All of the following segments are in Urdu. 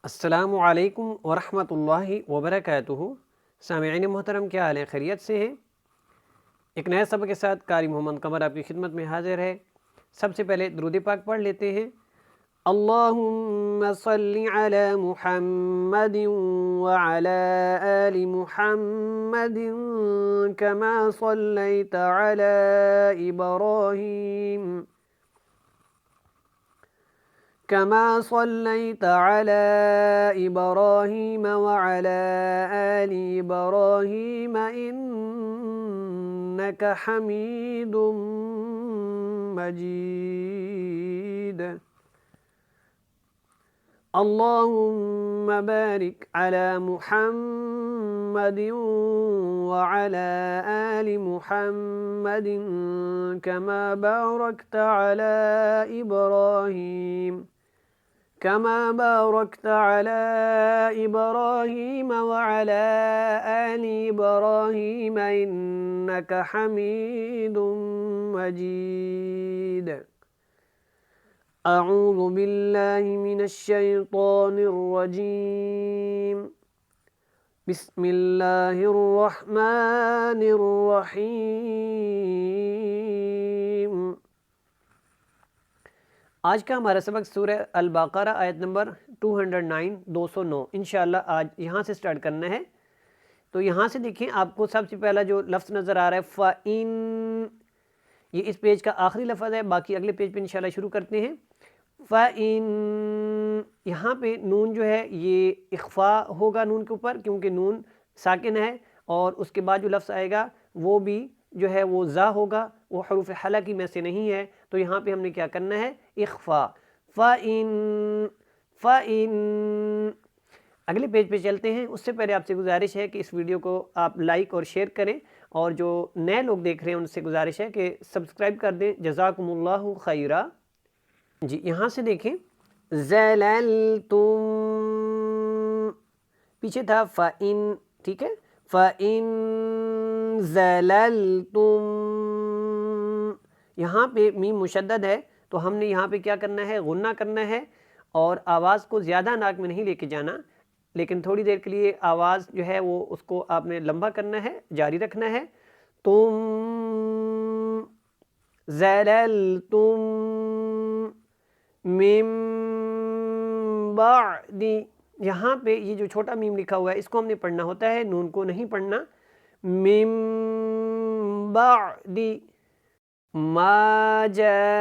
السلام علیکم ورحمۃ اللہ وبرکاتہ۔ سامعین محترم، کیا حال ہے؟ خیریت سے ہیں؟ ایک نئے سبق کے ساتھ قاری محمد قمر آپ کی خدمت میں حاضر ہے۔ سب سے پہلے درود پاک پڑھ لیتے ہیں۔ اللہم صلی علی محمد وعلی آل محمد کما صلیت علی ابراہیم كما صليت على إبراهيم وعلى آل إبراهيم إنك حميد مجيد اللهم بارك على محمد وعلى آل محمد كما باركت على إبراهيم وعلى آل إبراهيم إنك حميد مجيد أعوذ بالله من الشيطان الرجيم بسم الله الرحمن الرحيم۔ آج کا ہمارا سبق سورہ البقرہ آیت نمبر 209 انشاءاللہ آج یہاں سے سٹارٹ کرنا ہے۔ تو یہاں سے دیکھیں، آپ کو سب سے پہلا جو لفظ نظر آ رہا ہے فَإِن، یہ اس پیج کا آخری لفظ ہے، باقی اگلے پیج پہ انشاءاللہ شروع کرتے ہیں۔ فَإِن، یہاں پہ نون جو ہے یہ اخفا ہوگا نون کے اوپر، کیونکہ نون ساکن ہے، اور اس کے بعد جو لفظ آئے گا وہ بھی جو ہے وہ زا ہوگا، وہ حروف حلقی میں سے نہیں ہے، تو یہاں پہ ہم نے کیا کرنا ہے؟ اخفا۔ فَإِن اگلے پیج پہ چلتے ہیں۔ اس سے پہلے آپ سے گزارش ہے کہ اس ویڈیو کو آپ لائک اور شیئر کریں، اور جو نئے لوگ دیکھ رہے ہیں ان سے گزارش ہے کہ سبسکرائب کر دیں۔ جزاکم اللہ خیرہ۔ جی یہاں سے دیکھیں، زَلَلْتُم، پیچھے تھا فَإِن، ٹھیک ہے، فَإِن زَلَلْتُم، یہاں پہ میم مشدد ہے، تو ہم نے یہاں پہ کیا کرنا ہے؟ غنہ کرنا ہے، اور آواز کو زیادہ ناک میں نہیں لے کے جانا، لیکن تھوڑی دیر کے لیے آواز جو ہے وہ اس کو آپ نے لمبا کرنا ہے، جاری رکھنا ہے۔ تم زَلَلْتُم من بعد، یہاں پہ یہ جو چھوٹا میم لکھا ہوا ہے اس کو ہم نے پڑھنا ہوتا ہے، نون کو نہیں پڑھنا۔ من بعد ما جاءتکم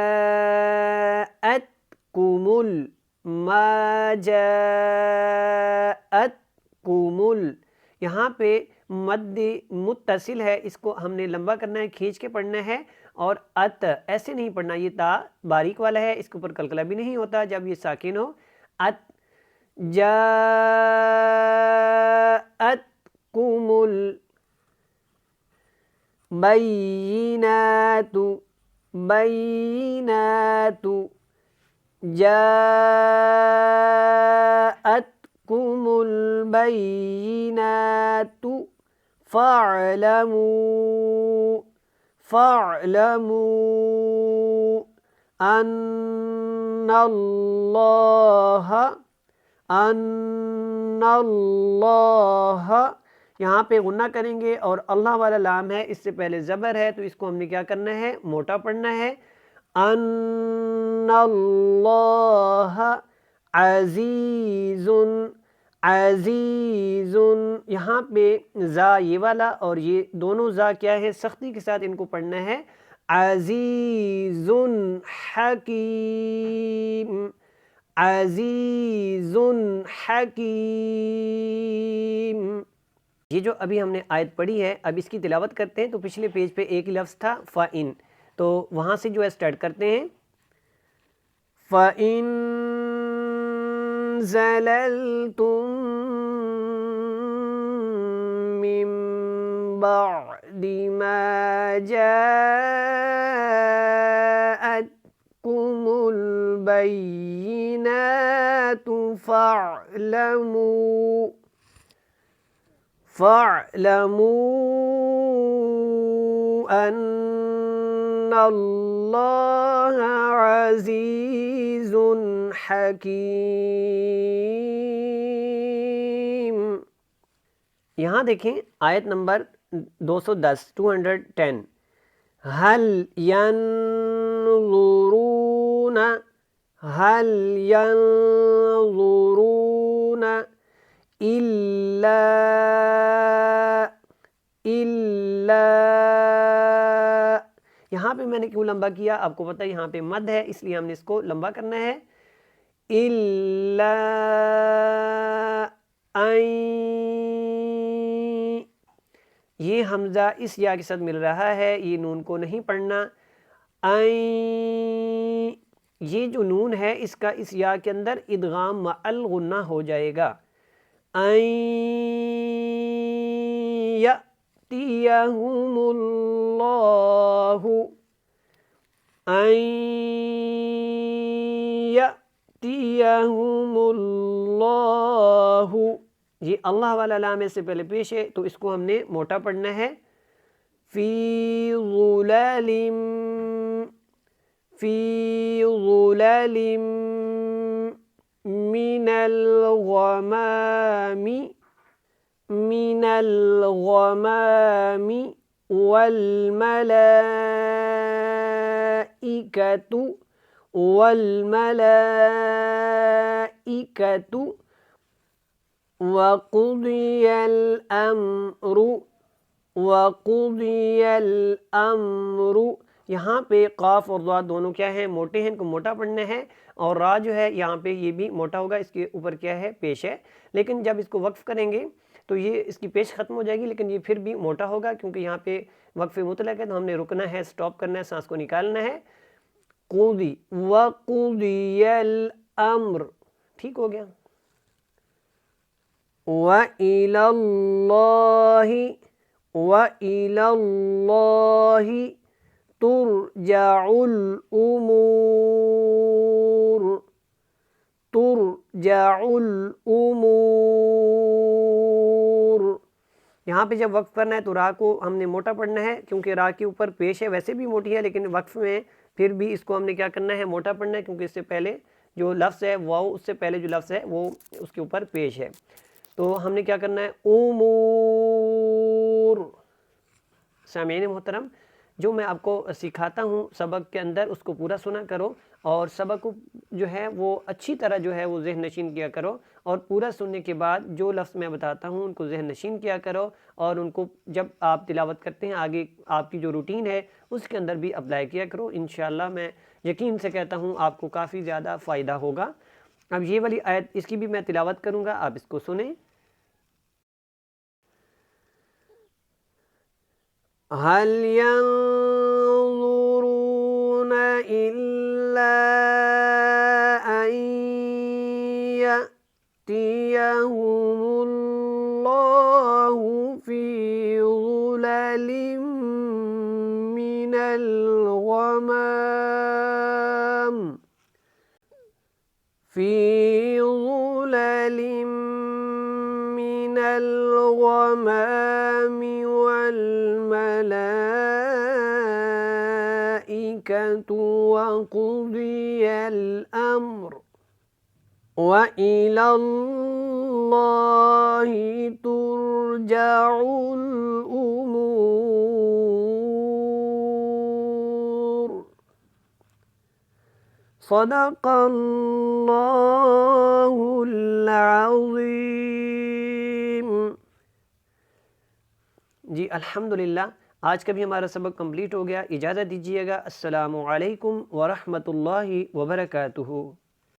ما جاءتکم، یہاں پہ مد متصل ہے، اس کو ہم نے لمبا کرنا ہے، کھینچ کے پڑھنا ہے، اور ات ایسے نہیں پڑھنا، یہ تا باریک والا ہے، اس کے اوپر قلقلہ بھی نہیں ہوتا جب یہ ساکن ہو۔ ات جاءتکم البینات، بینات، جاءتکم البینات فَاعْلَمُوا أَنَّ اللَّهَ، یہاں پہ غنہ کریں گے، اور اللہ والا لام ہے، اس سے پہلے زبر ہے، تو اس کو ہم نے کیا کرنا ہے؟ موٹا پڑھنا ہے۔ أَنَّ اللَّهَ عَزِيزٌ، عزیز، یہاں پہ زا یہ والا اور یہ دونوں زا کیا ہے؟ سختی کے ساتھ ان کو پڑھنا ہے۔ عزیز حکیم، عزیز حکیم۔ یہ جو ابھی ہم نے آیت پڑھی ہے، اب اس کی تلاوت کرتے ہیں۔ تو پچھلے پیج پہ ایک ہی لفظ تھا فَإِن، تو وہاں سے جو ہے سٹارٹ کرتے ہیں۔ فَإِن زَلَلْتُم من بعد ما جاءتكم البينات فَاعْلَمُوا أَنَّ اللَّهَ عَزِيزٌ حَكِيمٌ۔ یہاں دیکھیں آیت نمبر 210 210 هل ينظرون إلا یہاں پہ میں نے کیوں لمبا کیا؟ آپ کو پتہ ہے یہاں پہ مد ہے، اس لیے ہم نے اس کو لمبا کرنا ہے. إلا أن، یہ حمزہ اس یا کے ساتھ مل رہا ہے، یہ نون کو نہیں پڑھنا. یہ جو نون ہے اس کا اس یا کے اندر ادغام مع الغنہ ہو جائے گا. يأتيهم الله یہ اللہ والا لام سے پہلے پیش ہے تو اس کو ہم نے موٹا پڑھنا ہے. فی ظلال من الغمام والملائكة وقضي الأمر. یہاں پہ قاف اور ضاد دونوں کیا ہیں؟ موٹے ہیں، ان کو موٹا پڑھنا ہے. اور را جو ہے یہاں پہ یہ بھی موٹا ہوگا، اس کے اوپر کیا ہے؟ پیش ہے. لیکن جب اس کو وقف کریں گے تو یہ اس کی پیش ختم ہو جائے گی، لیکن یہ پھر بھی موٹا ہوگا کیونکہ یہاں پہ وقف مطلق ہے تو ہم نے رکنا ہے، سٹاپ کرنا ہے، سانس کو نکالنا ہے. قضی وقضی الامر، ٹھیک ہو گیا. وَإِلَى اللَّهِ تُرْجَعُ الْأُمُورُ. یہاں پہ جب وقف کرنا ہے تو را کو ہم نے موٹا پڑھنا ہے کیونکہ را کے اوپر پیش ہے، ویسے بھی موٹی ہے لیکن وقف میں پھر بھی اس کو ہم نے کیا کرنا ہے؟ موٹا پڑھنا ہے کیونکہ اس سے پہلے جو لفظ ہے واو، اس سے پہلے جو لفظ ہے وہ اس کے اوپر پیش ہے. تو ہم نے کیا کرنا ہے؟ امور. سامعین محترم، جو میں آپ کو سکھاتا ہوں سبق کے اندر اس کو پورا سنا کرو اور سبق کو جو ہے وہ اچھی طرح جو ہے وہ ذہن نشین کیا کرو، اور پورا سننے کے بعد جو لفظ میں بتاتا ہوں ان کو ذہن نشین کیا کرو، اور ان کو جب آپ تلاوت کرتے ہیں آگے آپ کی جو روٹین ہے اس کے اندر بھی اپلائی کیا کرو. انشاءاللہ میں یقین سے کہتا ہوں آپ کو کافی زیادہ فائدہ ہوگا. اب یہ والی آیت اس کی بھی میں تلاوت کروں گا، آپ اس کو سنیں. هل ينظرون إلا أن يأتيهم الله في ظلل من الغمام والملائكة وقضي الأمر وإلى الله ترجع الأمور. صدق اللہ العظیم. جی الحمدللہ، آج کا بھی ہمارا سبق کمپلیٹ ہو گیا. اجازت دیجیے گا. السلام علیکم ورحمۃ اللہ وبرکاتہ.